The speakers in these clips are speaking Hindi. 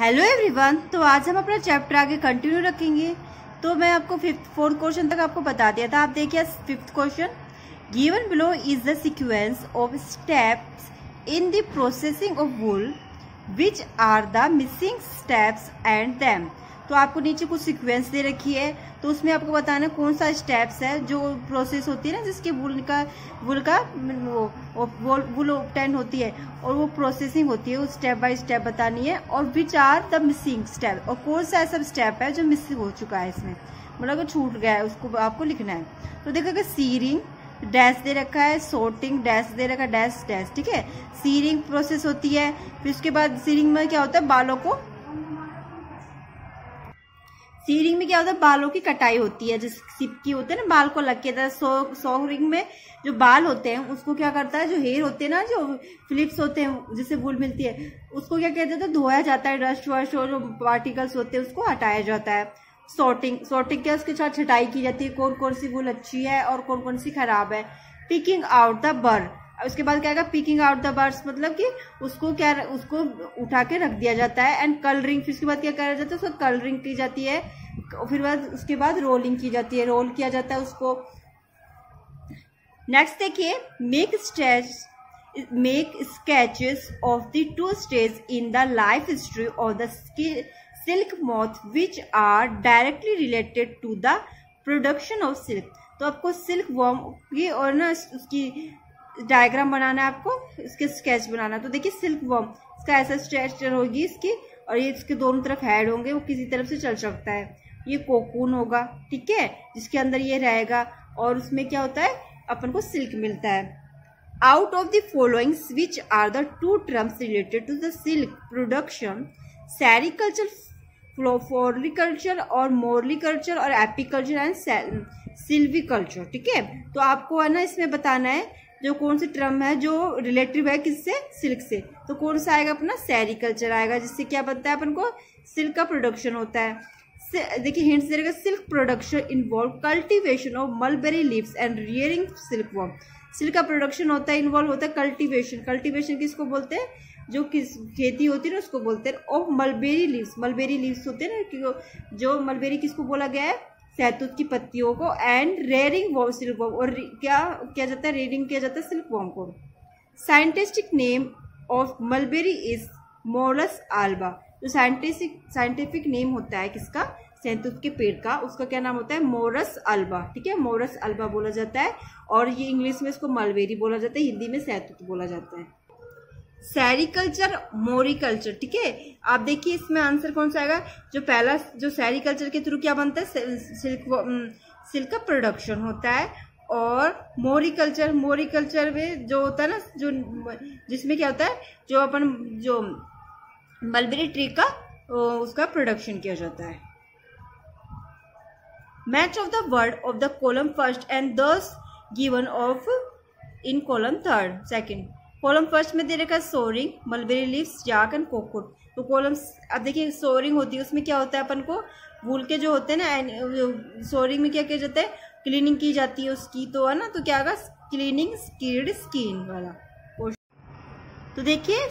Hello everyone. तो आज हम अपना चैप्टर आगे कंटिन्यू रखेंगे। तो मैं आपको फोर्थ क्वेश्चन तक आपको बता दिया था। आप देखिए fifth question, given below is the sequence of steps in the processing of wool, which are the missing steps and them. तो आपको नीचे कुछ सीक्वेंस दे रखी है, तो उसमें आपको बताना कौन सा स्टेप्स है जो प्रोसेस होती है ना, जिसके वूल का वूल ऑब्टेन होती है और वो प्रोसेसिंग होती है, वो स्टेप बाय स्टेप बतानी है। और which are the missing step, और कौन सा ऐसा स्टेप है जो मिसिंग हो चुका है इसमें, मतलब छूट गया है, उसको आपको लिखना है। तो देखो सीरिंग डैश दे रखा है, सोर्टिंग डैश दे रखा है, डैश डैश, ठीक है। सीरिंग प्रोसेस होती है, फिर उसके बाद सीरिंग में क्या होता है, सीरिंग में क्या होता है, बालों की कटाई होती है। जिस सिपकी होते हैं ना, बाल को लग के सोरिंग में जो बाल होते हैं उसको क्या करता है, जो हेयर होते हैं ना, जो फ्लिप्स होते हैं जिससे वूल मिलती है, उसको क्या कहते हैं, तो धोया जाता है, डस्ट वस्ट और जो पार्टिकल्स होते हैं उसको हटाया जाता है। सॉर्टिंग क्या, उसके साथ छटाई की जाती है, कौन कौन सी वूल अच्छी है और कौन कौन सी खराब है। पिकिंग आउट द बर, उसके बाद क्या, पिकिंग आउट द बर्ड्स, मतलब कि उसको उठा के रख दिया जाता है। एंड कलरिंग, फिर उसके बाद क्या करा जाता है, उसको कलरिंग की जाती है। फिर उसके बाद रोलिंग की जाती है, रोल किया जाता है उसको। नेक्स्ट देखिए, make sketches of the 2 stage in the life history of the silk moth which are directly related to the production of silk. तो आपको सिल्क वॉर्म की और ना उसकी डायग्राम बनाना है, आपको इसके स्केच बनाना। तो देखिए सिल्क वॉर्म, इसका ऐसा स्ट्रक्चर होगी इसकी, और ये इसके दोनों तरफ हेड होंगे, वो किसी तरफ से चल सकता है। ये कोकून होगा, ठीक है, जिसके अंदर ये रहेगा, और उसमें क्या होता है, अपन को सिल्क मिलता है। Out of the followings which are the 2 terms related to the silk production, sericulture, floriculture और मोरलिकल्चर और एपीकल्चर एंड सिल्वीकल्चर, ठीक है। तो आपको है ना इसमें बताना है जो कौन सी टर्म है जो रिलेटिव है किससे, सिल्क से। तो कौन सा आएगा अपना, सेरिकल्चर आएगा, जिससे क्या बनता है अपन को, सिल्क का प्रोडक्शन होता है। देखिए हिंट्स दे रखा, silk production involve cultivation of mulberry leaves and rearing silk worm. Silk का प्रोडक्शन होता है, इन्वॉल्व होता है कल्टीवेशन। कल्टीवेशन किसको बोलते हैं, जो किस खेती होती है ना उसको बोलते हैं। Of mulberry leaves, mulberry leaves होते हैं ना, जो मलबेरी किसको बोला गया है, शहतूत की पत्तियों को। एंड रेयरिंग सिल्क वॉर्म, और क्या किया जाता है, रेयरिंग किया जाता है सिल्क वॉर्म को। Scientific name of mulberry is Morris Alba. जो साइंटिफिक नेम होता है किसका, शहतूत के पेड़ का, उसका क्या नाम होता है, मोरस अल्बा, ठीक है, मोरस अल्बा बोला जाता है। और ये इंग्लिश में इसको मलबेरी बोला जाता है, हिंदी में शहतूत बोला जाता है। सेरिकल्चर, मोरिकल्चर, ठीक है। आप देखिए इसमें आंसर कौन सा आएगा, जो पहला, जो सेरिकल्चर के थ्रू क्या बनता है, सिल्क का प्रोडक्शन होता है। और मोरिकल्चर में जो होता है ना, जो जिसमें क्या होता है, जो मलबेरी ट्री का उसका प्रोडक्शन किया जाता है। Match of the word of the column first and दस given of in column third second. Column first में दे रखा है सोरिंग, mulberry leaves, yak and cocoon. तो कॉलम्स, अब देखिए सोरिंग होती है, उसमें क्या होता है, अपन को वूल के जो होते हैं ना, सोरिंग में क्या किया जाता है, क्लीनिंग की जाती है उसकी, तो है ना, तो क्या होगा, क्लीनिंग स्किल्ड स्किन वाला। तो देखिए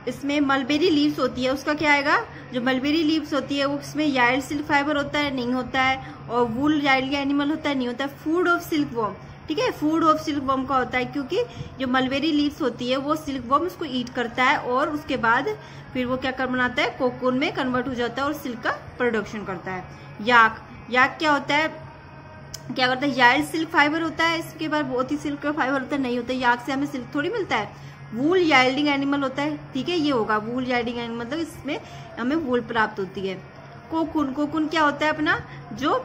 इसमें मलबेरी लीव्स होती है, उसका क्या आएगा, जो मलबेरी लीव्स होती है वो इसमें याइल्ड सिल्क फाइबर होता है, नहीं होता है। और वूल याइल्ड एनिमल होता है, नहीं होता है। फूड ऑफ सिल्क वॉर्म, ठीक है, फूड ऑफ सिल्क वॉर्म का होता है, क्योंकि जो मलबेरी लीव्स होती है वो सिल्क वॉर्म उसको ईट करता है, और उसके बाद फिर वो क्या बनाता है, कोकून में कन्वर्ट हो जाता है और सिल्क का प्रोडक्शन करता है। याक क्या होता है, क्या करता है, याइल्ड सिल्क फाइबर होता है, इसके बाद बहुत ही सिल्क का फाइबर होता है, नहीं होता है। याक से हमें सिल्क थोड़ी मिलता है। वूल याइल्डिंग एनिमल होता है, ठीक है, ये होगा वूल याइल्डिंग एनिमल, मतलब इसमें हमें वूल प्राप्त होती है। कोकून क्या होता है अपना, जो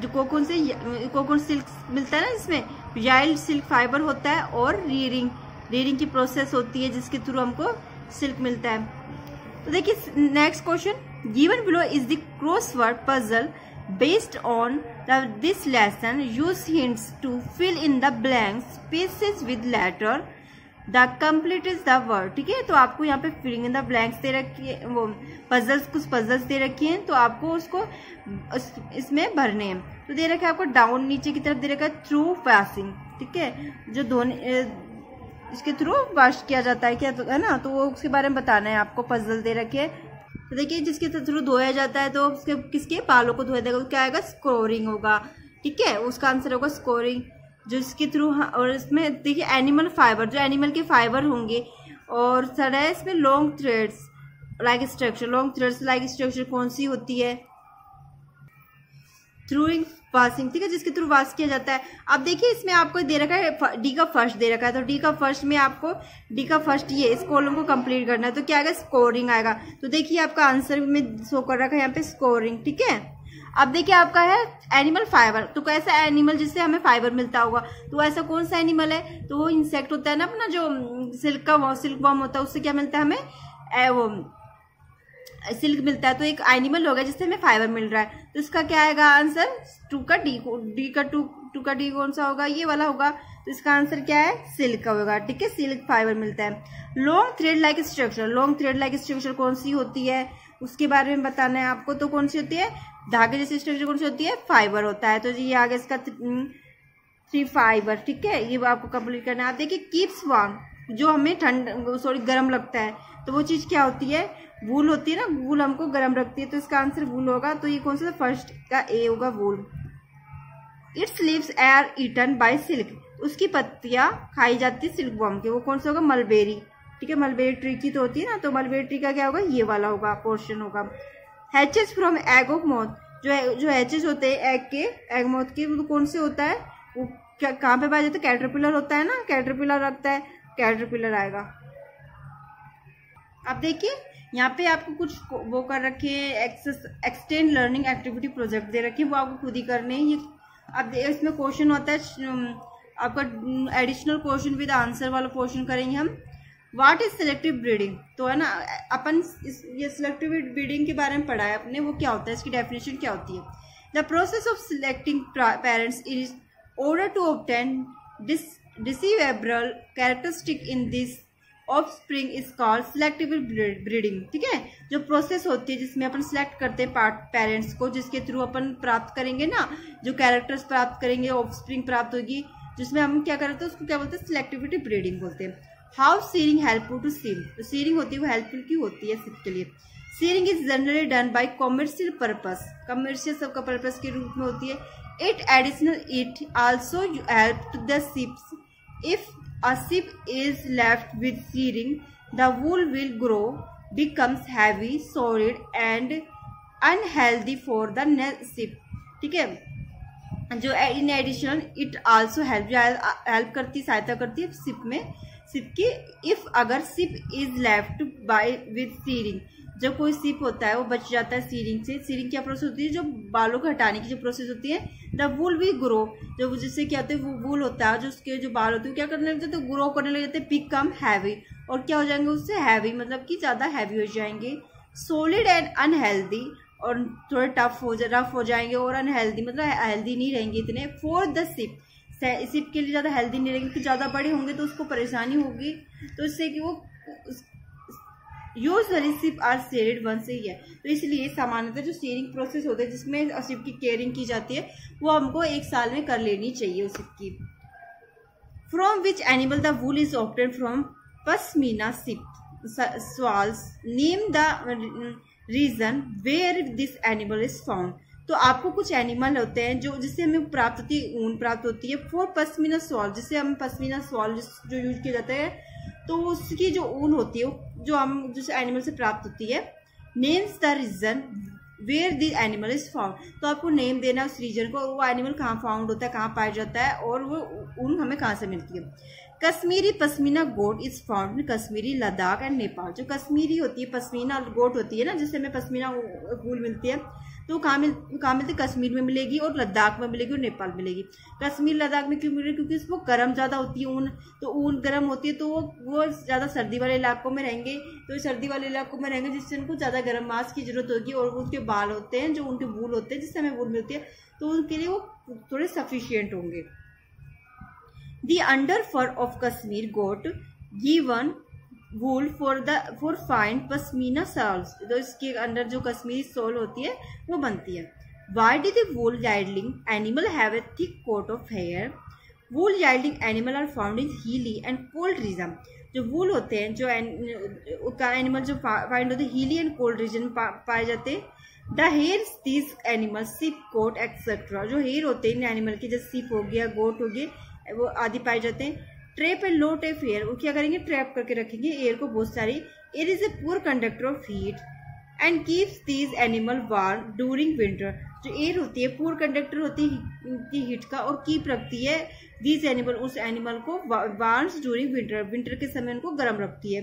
कोकून सिल्क मिलता है ना, इसमें याइल्ड सिल्क फाइबर होता है। और रियरिंग की प्रोसेस होती है, जिसके थ्रू हमको सिल्क मिलता है। तो देखिए next question, given below is the crossword puzzle based on this lesson, use hints to fill in the blank spaces with letter the complete is the word, ठीक है। तो आपको यहाँ पे फिलिंग इन द ब्लैंक्स दे रखी है, वो कुछ पजल्स दे रखी हैं, तो आपको उसको इसमें भरने हैं। तो दे रखा है आपको डाउन, नीचे की तरफ दे रखा है थ्रू पासिंग, ठीक है, जो धोने इसके थ्रू वॉश किया जाता है क्या, तो है ना, तो वो उसके बारे में बताना है आपको। पजल दे रखे तो देखिए जिसके थ्रू धोया जाता है तो उसके किसके बालों को धोया जाएगा, तो क्या आएगा, स्कोरिंग होगा। ठीक है, उसका आंसर होगा स्कोरिंग, जो इसके थ्रू। और इसमें देखिए एनिमल फाइबर, जो एनिमल के फाइबर होंगे। और थर्ड है इसमें long threads like structure. Long threads like structure कौन सी होती है, थ्रूइंग पासिंग। ठीक है, जिसके थ्रू पास किया जाता है। अब देखिए इसमें आपको दे रखा है डी का फर्स्ट दे रखा है, तो डी का फर्स्ट में आपको डी का फर्स्ट ये इस कॉलम को कंप्लीट करना है, तो क्या आएगा, स्कोरिंग आएगा। तो देखिए आपका आंसर में शो कर रखा है यहाँ पे स्कोरिंग। ठीक है, अब देखिए आपका है एनिमल फाइबर, तो कैसा एनिमल जिससे हमें फाइबर मिलता होगा, तो ऐसा कौन सा एनिमल है, तो वो इंसेक्ट होता है ना अपना, जो सिल्क वर्म होता है, उससे क्या मिलता है हमें, वो सिल्क मिलता है। तो एक एनिमल होगा जिससे हमें फाइबर मिल रहा है, तो इसका क्या आएगा आंसर, टू का डी कौन सा होगा, ये वाला होगा। तो इसका आंसर क्या है, सिल्क का होगा। ठीक है, सिल्क फाइबर मिलता है। Long thread like structure, long thread like structure कौन सी होती है, उसके बारे में बताना है आपको। तो कौन सी होती है, धागे जैसी स्ट्रक्चर कौन सी होती है, फाइबर होता है। तो ये आगे इसका थ्री फाइबर। ठीक है, ये आपको कंप्लीट करना है। आप देखिए कीप्स वार्म, जो हमें गर्म लगता है, तो वो चीज क्या होती है, वूल होती है ना, वूल हमको गर्म रखती है, तो इसका आंसर वूल होगा। तो ये कौन सा, फर्स्ट का ए होगा, wool. Its leaves are eaten by silk, उसकी पत्तियां खाई जाती है सिल्क वर्म के, वो कौन सा होगा, मलबेरी। ठीक है, मलबेरी ट्री की तो होती है ना, तो मलबेरी ट्री का क्या होगा, ये वाला होगा, पोर्शन होगा। Hatches from egg of moth, जो हैचेस होते हैं एग मोथ के, वो कौन से होता है, वो कहाँ पे पाया जाता है, कैटरपिलर होता है ना, कैटरपिलर रखता है, कैटरपिलर आएगा। अब देखिए यहाँ पे आपको कुछ वो कर रखे हैं, एक्सटेंड लर्निंग एक्टिविटी प्रोजेक्ट दे रखे हैं, वो आपको खुद ही करने हैं। ये अब इसमें क्वेश्चन होता है आपका एडिशनल क्वेश्चन विद आंसर वाला क्वेश्चन करेंगे हम। व्हाट इज सिलेक्टिव ब्रीडिंग, तो है ना अपन ये सिलेक्टिव ब्रीडिंग के बारे में पढ़ा है अपने, वो क्या होता है, इसकी डेफिनेशन क्या होती है। The process of selecting parents is order to obtain desirable characteristic in this offspring is called selective breeding। ठीक है, जो प्रोसेस होती है जिसमें अपन सिलेक्ट करते हैं पेरेंट्स को, जिसके थ्रू अपन प्राप्त करेंगे ना, जो कैरेक्टर्स प्राप्त करेंगे, ऑफस्प्रिंग प्राप्त होगी, जिसमें हम क्या करते हैं उसको क्या बोलते हैं, सिलेक्टिविटी ब्रीडिंग बोलते हैं। How shearing helpful to seem, तो सीरिंग होती है वो हेल्पफुल क्यों होती है सिप के लिए। Shearing is generally done by commercial purpose, commercial सबका पर्पस के रूप में होती है। It also helps the ships. If a ship is left with searing, the wool will grow, becomes heavy, solid and unhealthy for the next ship। ठीक है, जो in additional it also help करती, सहायता करती है शिप की। इफ अगर ship is left by with shearing, जब कोई सिप होता है वो बच जाता है सीरिंग से। सीरिंग क्या प्रोसेस होती है, जो बालों को हटाने की जो प्रोसेस होती है। द वूल भी ग्रो, जो जिससे क्या होता है, वो वूल होता है जो उसके जो बाल होते हैं क्या करने लगते हैं, तो ग्रो करने लग जाते हैं, बिकम हैवी, और क्या हो जाएंगे उससे, हैवी मतलब कि ज्यादा हैवी हो जाएंगे। सोलिड एंड अनहेल्दी, और थोड़े रफ हो जाएंगे, और अनहेल्दी मतलब हेल्दी नहीं रहेंगे इतने। फॉर द सिप के लिए ज्यादा हेल्दी नहीं रहेंगे, क्योंकि ज्यादा बड़े होंगे तो उसको परेशानी होगी, तो इससे कि वो usually sheep are shared one से ही है। तो इसलिए सामान्यतः जो शेयरिंग प्रोसेस होता है जिसमें शिप की केयरिंग की जाती है, वो हमको एक साल में कर लेनी चाहिए उस शिप की। From which animal the wool is obtained from pashmina sheep shawls, name the region where this animal is found. तो आपको कुछ एनिमल होते हैं जो जिससे हमें प्राप्त होती है, ऊन प्राप्त होती है। फॉर पश्मीना स्वाल, जिससे हम पश्मीना स्वाल जो यूज किया जाता है, तो उसकी जो ऊन होती है जो हम जिस एनिमल से प्राप्त होती है। Names the region where the animal is found, तो आपको नेम देना उस रीजन को, वो एनिमल कहाँ फाउंड होता है, कहाँ पाया जाता है, और वो ऊन हमें कहाँ से मिलती है। Kashmiri pashmina goat is found in Kashmiri, Ladakh and Nepal. जो कश्मीरी होती है पश्मीना गोट होती है ना, जिससे हमें पश्मीना वूल मिलती है, तो कहाँ मिलती है, कश्मीर में मिलेगी, और लद्दाख में मिलेगी, और नेपाल मिलेगी। कश्मीर लद्दाख में क्यों मिलेगी, क्योंकि उसको गर्म ज्यादा होती है ऊन, तो ऊन गर्म होती है, तो वो ज्यादा सर्दी वाले इलाकों में रहेंगे, तो सर्दी वाले इलाकों में रहेंगे जिससे उनको ज्यादा गर्म मास की जरूरत होगी, और उनके बाल होते हैं जो उनके वूल होते हैं जिससे हमें वूल मिलती है, तो उनके लिए वो थोड़े सफिशियंट होंगे। The under fur of Kashmir goat given wool for fine pashmina shawls, तो इसके अंदर जो कश्मीरी सोल होती है वो बनती है। Why did the wool yielding animal have a thick coat of hair? Wool yielding animal are found in hilly and cold region। जो वूल होते हैं, जो एनिमल जो फाइंड होते हैं हिली एंड कोल्ड रीजन में पाए जाते हैं। The hairs these animal sheep coat etcetera, जो हेयर होते हैं इन एनिमल के, जैसे सिप हो गया, गोट हो गए, वो आदि पाए जाते हैं। Trap and low tape air, वो क्या करेंगे, ट्रैप करके रखेंगे एयर को बहुत सारी। Air is a poor conductor of heat and keeps these animal warm during winter, जो एयर होती है पुअर कंडक्टर होती है हीट का, और कीप रखती है दीज एनिमल, उस एनिमल को वार्म्स ड्यूरिंग विंटर, विंटर के समय उनको गर्म रखती है।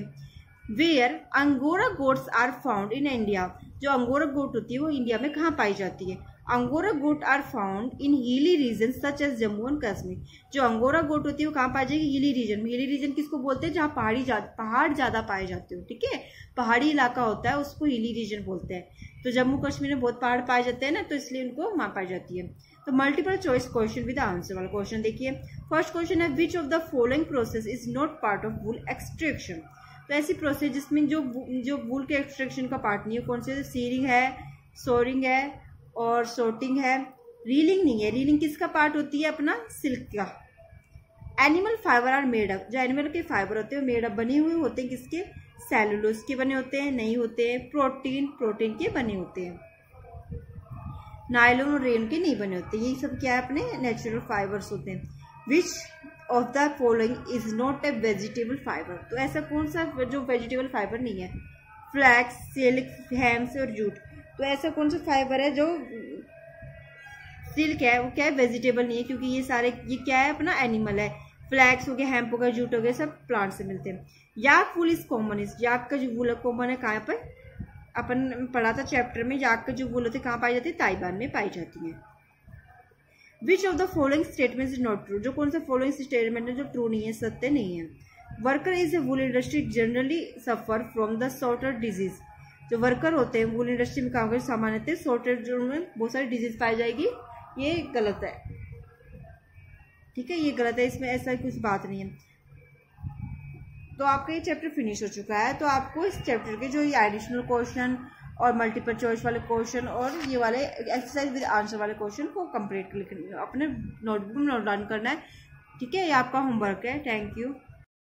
Where angora goats are found in India, जो अंगोरा गोट होती है वो इंडिया में कहाँ पाई जाती है। Angora goat are found in hilly region such as Jammu and Kashmir, जो अंगोरा गोट होती है वो कहाँ पाई जाएगी, हिली रीजन में। हिली रीजन किसको बोलते हैं, जहाँ पहाड़ ज्यादा पाए जाते हो, ठीक है, पहाड़ी इलाका होता है उसको हिली रीजन बोलते हैं। तो जम्मू कश्मीर में बहुत पहाड़ पाए जाते हैं ना, तो इसलिए उनको वहां पाई जाती है। तो multiple choice question with answer वाला क्वेश्चन देखिए। फर्स्ट क्वेश्चन है which of the following process is not part of wool extraction, तो ऐसी प्रोसेस जिसमें जो वूल के एक्सट्रैक्शन का पार्ट नहीं है, कौन से, सीरिंग है, सोरिंग है और सोर्टिंग है। रीलिंग नहीं है, रीलिंग किसका पार्ट होती है, अपना सिल्क का। Animal fibre are made up, जो एनिमल के फाइबर होते हैं मेड अप बने हुए होते हैं किसके, सेलुलोज के बने होते हैं, नहीं होते हैं। प्रोटीन के बने होते हैं, नायलॉन और रेन के नहीं बने होते। ये सब क्या है, अपने नेचुरल फाइबर्स होते हैं। Which of the following is not a vegetable fibre, तो ऐसा कौन सा जो वेजिटेबल फाइबर नहीं है। फ्लैक्स, सिल्क, हेम्स और जूट, तो ऐसा कौन सा फाइबर है जो सिल्क है वो क्या है, वेजिटेबल नहीं है, क्योंकि ये सारे ये क्या है, अपना एनिमल है। फ्लैक्स हो गया, हेम्प हो गया, जूट हो गया, सब प्लांट से मिलते हैं। याक वूल इज कॉमन, इज याक का जो वूल कॉमन है कहाँ पर, अपन पढ़ा था चैप्टर में, याक का जो वूल होते हैं कहाँ पाई जाती है, ताइवान में पाई जाती है। Which of the following statement is not true, जो कौन सा फॉलोइंग स्टेटमेंट है जो ट्रू नहीं है, सत्य नहीं है। Worker is a wool industry generally suffer from the sorter disease, जो वर्कर होते हैं वूल इंडस्ट्री में काम करते सामान्य थे सॉर्टर जो में बहुत सारी डिजीज पाई जाएगी, ये गलत है, ठीक है, ये गलत है, इसमें ऐसा कुछ बात नहीं है। तो आपका ये चैप्टर फिनिश हो चुका है। तो आपको इस चैप्टर के जो ये एडिशनल क्वेश्चन और मल्टीपल चॉइस वाले क्वेश्चन और ये वाले एक्सरसाइज विद आंसर वाले क्वेश्चन को कंप्लीट अपने नोटबुक में नोट डाउन करना है, ठीक है, ये आपका होमवर्क है। Thank you.